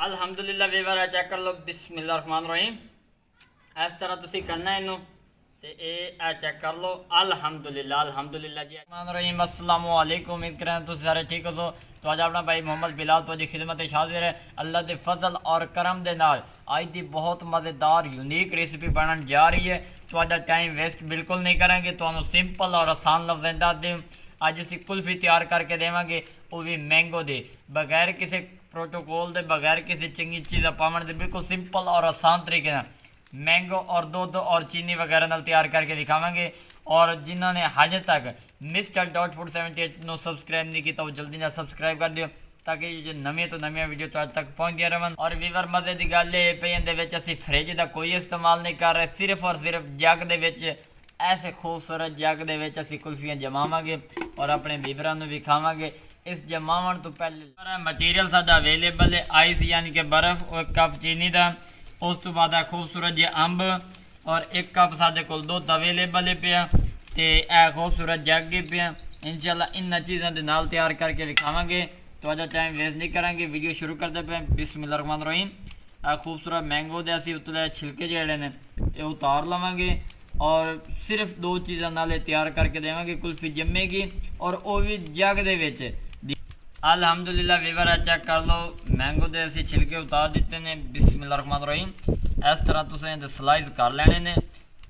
अल्हम्दुलिल्लाह वीवर है चेक कर लो बिस्मिल्लाह रहमान रहीम। इस तरह तुसी करना है इनू ते ए चेक कर लो अल्हम्दुलिल्लाह अल्हम्दुलिल्लाह जी रहमान रहीम। अस्सलाम वालेकुम, उम्मीद करें तुम सारे ठीक हो। तो आज अपना भाई मोहम्मद बिलाल तो जी खिदमत हाजिर है अल्लाह के फजल और करम के नाल अज की बहुत मज़ेदार यूनीक रेसिपी बनने जा रही है। तो आज टाइम वेस्ट बिल्कुल नहीं करेंगे, तो सिंपल और आसान लफ्ज़ दस दें। अज असी कुल्फी तैयार करके देवांगे, वो भी मैंगो दे बगैर किसी प्रोटोकॉल के बगैर किसी चंगी चीज़ पावन के बिल्कुल सिंपल और आसान तरीके मैंगो और दुध और चीनी वगैरह नाल तैयार करके दिखावांगे। और जिन्होंने हजे तक मिस्टर डॉट फूड 78 को सबसक्राइब नहीं किया, वो जल्दी ना सबसक्राइब कर दियो ताकि जो नवी तो नवी वीडियो तो तक पहुँचती रहन। और वीवर मज़े की गल ये पई इहदे असीं फ्रिज का कोई इस्तेमाल नहीं कर रहे, सिर्फ और सिर्फ जग दे ऐसे खूबसूरत जग दे असीं कुल्फियाँ जमावांगे और अपने वीवरां नूं भी खावांगे। इस जमावन तो पहले मटीरियल साडा अवेलेबल है आइस यानी कि बर्फ़ और 1 कप चीनी का, उस तो बाद खूबसूरत जे अंब और 1 कप साडे कोल दुध अवेलेबल है पिया ते ए खूबसूरत जग ही पिया। इंशाल्लाह इन्हां चीज़ों के नाल तैयार करके दिखावांगे। तो अजा टाइम वेस्ट नहीं करांगे, वीडियो शुरू करते पे बिस्मिल्लाह रहमान रहीम। आ खूबसूरत मैंगो दे असीं उत्ते छिलके जिहड़े ने ये उतार लवांगे और सिर्फ 2 चीज़ों नाल तैयार करके देवांगे। कुल्फी जमेगी और वो भी जग दे विच। अल्हम्दुलिल्लाह वीवर चेक कर लो, मैंगो दे असीं छिलके उतार दिते ने बिस्मिल्लाह रहमान रहीम। इस तरह तुसीं स्लाइस कर लेने ने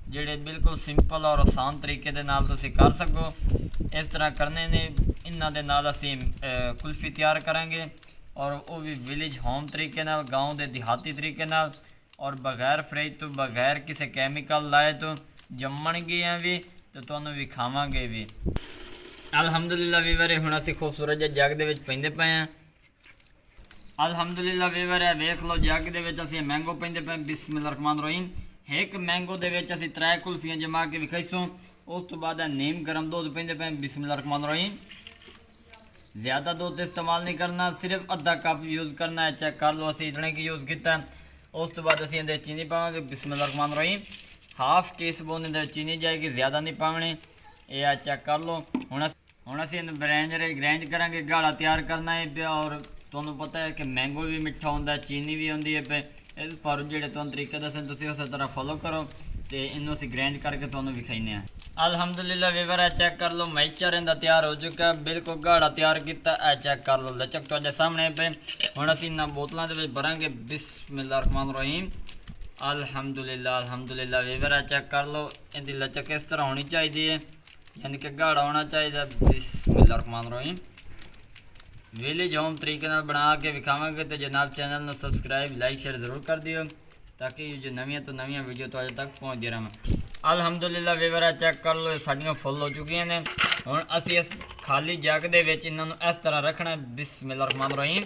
जिहड़े बिल्कुल सिंपल और आसान तरीके दे नाल तुसीं कर सको। इस तरह करने ने इन्हां दे नाल असीं कुल्फी तैयार करांगे और वो भी विलेज होम तरीके नाल, गाँव दे देहाती तरीके नाल और बगैर फ्रिज तो बगैर किसी कैमिकल लाए तो जम्मणगियां भी तो तुहानूं भी खावांगे भी। अल्हम्दुलिल्लाह वीवर हुण असीं खूबसूरत जे जग दे विच पैंदे पए हैं। अल्हम्दुलिल्लाह वीवर है वेख लो जग दे विच असीं मैंगो पैंदे पे बिस्मिल्लाह रहमान रहीम। एक मैंगो दे विच असीं 3 कुल्फियां जमा के विखाईसूं। उस तो बाद नीम गर्म दूध पैंदे पे बिस्मिल्लाह रहमान रहीम। ज़्यादा दूध इस्तेमाल नहीं करना, सिर्फ आधा कप यूज़ करना है। चेक कर लो असीं इतने की यूज़ किया। उस तो बाद असीं इहदे चीनी पावांगे बिस्मिल्लाह रहमान रहीम। हाफ टी स्पून इहदे चीनी जाएगी, ज़्यादा नहीं पावनी। ये चेक कर लो। हुण असीं ग्रैंज करांगे, गाढ़ा तैयार करना है पे। और तुहानूं पता है कि मैंगो भी मिठा होंदा, चीनी भी होंदी है पे। इस पर जिहड़े तुहानूं तरीके दस्से तुसीं उस तरह फॉलो करो तो इनू असीं ग्रैंज करके तुहानूं विखाइने हैं। अल्हम्दुलिल्लाह वीवर है चेक कर लो, मैचर इहदा तैयार हो चुका, बिल्कुल गाढ़ा तैयार किया है। चेक कर लो लचक तुहाडे सामने पे। हुण असीं इन्हां बोतलों दे विच भरांगे बिस्मिल्लाह रहमान रहीम। अल्हम्दुलिल्लाह अल्हम्दुलिल्लाह वीवर है चेक कर लो, इहदी लचक इस तरह होनी चाहिए है, यानी कि गाढ़ा होना चाहिए। बिस्मिल्लाह रहमान रहीम। विलेज होम तरीके नाल बना के विखावांगे। तो जनाब चैनल में सबसक्राइब लाइक शेयर जरूर कर दियो ताकि जो नवी तो नवी वीडियो तो तक पहुँचती रहें। अल्हम्दुलिल्लाह वीवर चेक कर लो साड़ियाँ फुल हो चुकी ने। हुण असीं इस खाली जग दे विच इन्हां नूं इस तरह रखना है बिस्मिल्लाह रहमान रहीम।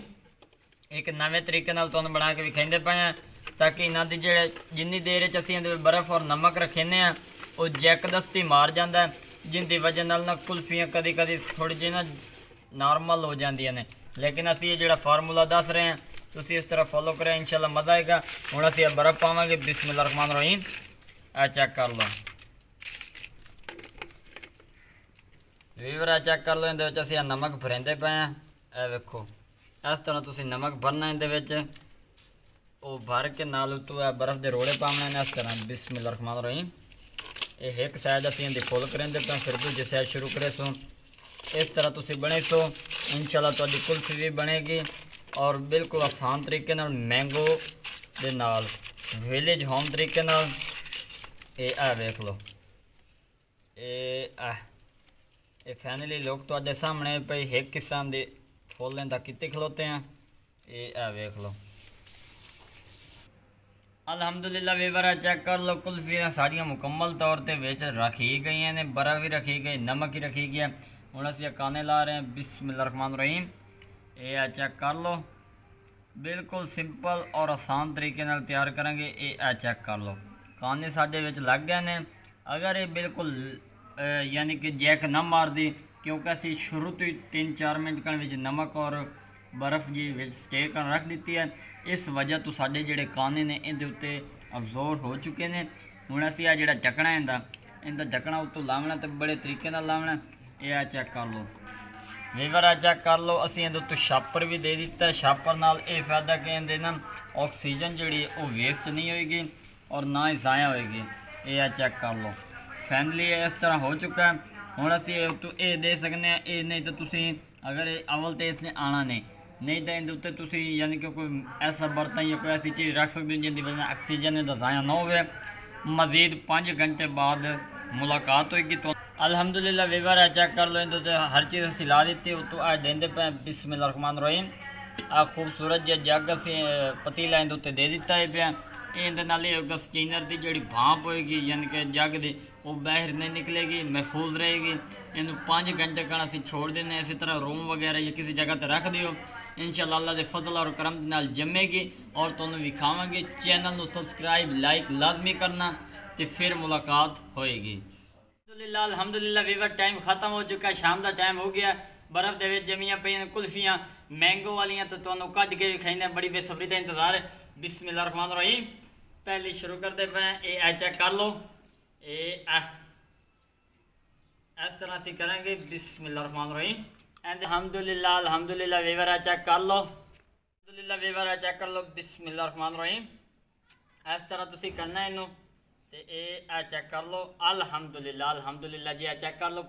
एक नवे तरीके नाल तुहानूं बना के विखाइंदे पए हैं ताकि इन्हां दी जिन्नी देर च असीं इहदे बर्फ़ और नमक रखेने आ वो जैकदस्ती मार जाता है, जिनकी वजह नाल ना कुल्फियाँ कदी कदी थोड़ी जी ना नॉर्मल हो जांदियां ने। लेकिन असीं ये जिहड़ा फार्मूला दस रहे हैं तुसीं इस तरह फॉलो करें, इंशाल्लाह मज़ा आएगा। हुण असीं बर्फ़ पावांगे बिस्मिल्लाह रहमान रहीम। चेक कर लो वीवर चेक कर लो, इहदे विच असीं नमक भरेंदे पे हैं। ए वेखो इस तरह तुसीं नमक भरना इहदे विच, वो भर के नाल उत्तों बर्फ़ के रोड़े पाने ने इस तरह बिस्मिल्लाह रहमान रहीम। ये एक साइड असीं इहदी फुल करेंदे पे, फिर दूजी साइड शुरू करे सो। इस तरह तुसीं बने सो इंशाल्लाह तुहाडी कुल्फी भी बनेगी और बिल्कुल आसान तरीके नाल मैंगो दे नाल विलेज होम तरीके नाल। ये वेख लो ये फाइनली लोग तुहाडे सामने पे एक किस्म दे फुल इंदा किते खलोते हैं। ये वेख लो अल्हम्दुलिल्लाह वीवर चेक कर लो, कुल्फियाँ साड़ियाँ मुकम्मल तौर पर विच रखी गई ने, बर्फ़ भी रखी गई, नमक ही रखी गया। हुण असीं काने ला रहे हैं बिस्मिल्लाह रहमान रहीम। ये चेक कर लो बिल्कुल सिंपल और आसान तरीके नाल तैयार करेंगे। ये चेक कर लो काने साडे विच लग गए ने। अगर ये बिल्कुल यानी कि जैक ना मार दी, क्योंकि असीं शुरू तो ही 3-4 मिनट कण विच नमक और बर्फ़ जी विच स्टे कर रख दी है, इस वजह तो साडे जिहड़े काने ने इहदे उत्ते अब्जॉर्ब हो चुके हैं। हुण असीं आ जिहड़ा ढकना इंदा ढकना उत्तों लावना तो बड़े तरीके नाल लावना। ये चेक कर लो ਵੀਵਰ ਆ ਚੈੱਕ ਕਰ ਲਓ, ਅਸੀਂ ਇਹਦੇ ਉੱਤੇ ਛਾਪਰ ਵੀ ਦੇ ਦਿੱਤਾ। ਛਾਪਰ ਨਾਲ ਇਹ ਫਾਇਦਾ ਕਿ ਇਹਦੇ ਨਾਲ ਆਕਸੀਜਨ ਜਿਹੜੀ ਉਹ ਵੇਸਟ ਨਹੀਂ ਹੋਏਗੀ ਔਰ ਨਾ ਹੀ ਜ਼ਾਇਆ ਹੋਏਗੀ। ਇਹ ਆ ਚੈੱਕ ਕਰ ਲਓ, ਫਾਈਨਲੀ ਇਸ ਤਰ੍ਹਾਂ ਹੋ ਚੁੱਕਾ ਹੈ। ਹੁਣ ਅਸੀਂ ਇਹ ਦੇ ਸਕਦੇ ਹਾਂ। ਇਹ ਨਹੀਂ ਤਾਂ ਤੁਸੀਂ ਅਗਰ ਅਵਲ ਤੇ ਇਸਨੇ ਆਣਾ ਨਹੀਂ ਤਾਂ ਇਹਦੇ ਉੱਤੇ ਤੁਸੀਂ ਯਾਨੀ ਕਿ ਕੋਈ ਐਸਾ ਬਰਤਨ ਜਾਂ ਕੋਈ ਐਸੀ ਚੀਜ਼ ਰੱਖ ਸਕਦੇ ਹੋ ਜਿਹਦੀ ਵਜ੍ਹਾ ਨਾਲ ਆਕਸੀਜਨ ਦਾ ਜ਼ਾਇਆ ਨਾ ਹੋਵੇ। ਮਜ਼ੀਦ 5 घंटे बाद मुलाकात होगी। तो अल्हम्दुलिल्लाह वीवर है चेक कर लो, इन तो हर चीज़ असी ला दी। उतो आ देंदे पे बिस्मिल्लाहिर्रहमानिर्रहीम। आ खूबसूरत जो जग असी पतीला इन उत्ते दे दिता है पे। ਇਹਦੇ ਨਾਲ ਇਹ ਹੋਗਾ ਸਟੀਨਰ ਦੀ ਜਿਹੜੀ ਭਾਂਪ ਹੋਏਗੀ ਯਾਨੀ ਕਿ ਜੱਗ ਦੀ ਉਹ ਬਾਹਰ ਨਹੀਂ ਨਿਕਲੇਗੀ, ਮਹਿਫੂਜ਼ ਰਹੇਗੀ। ਇਹਨੂੰ 5 घंटे ਕਣ ਅਸੀਂ ਛੋੜ ਦਿੰਦੇ ਹਾਂ। ਇਸੇ ਤਰ੍ਹਾਂ ਰੂਮ ਵਗੈਰਾ ਜਾਂ ਕਿਸੇ ਜਗ੍ਹਾ ਤੇ ਰੱਖ ਦਿਓ, इंशाअल्लाह अल्लाह के फजल और करम के नाल जमेगी और तुहानू विखावांगे। चैनल को सबसक्राइब लाइक लाजमी करना तो फिर मुलाकात होएगी। अल्हम्दुलिल्लाह वीवर टाइम ख़त्म हो चुका, शाम का टाइम हो गया। बर्फ़ के जमियाँ पे कुल्फियाँ मैंगो वालियाँ तो तुहानू कट के भी खाइंदे, बड़ी बेसब्री का इंतज़ार है। बिस्मिल्लाहिर्रहमानिर्रहीम पहली शुरू करते पे। ये चेक कर लो, ये इस तरह से करेंगे। बिस्मिल्लाहिर्रहमानिर्रहीम एंड अल्हम्दुलिल्लाह वीवर चेक कर लो। अल्हम्दुलिल्लाह वीवर चेक कर लो। बिस्मिल्लाहिर्रहमानिर्रहीम इस तरह तुसी करना है इनू ते चेक कर लो। अल्हम्दुलिल्लाह जी चेक कर लो।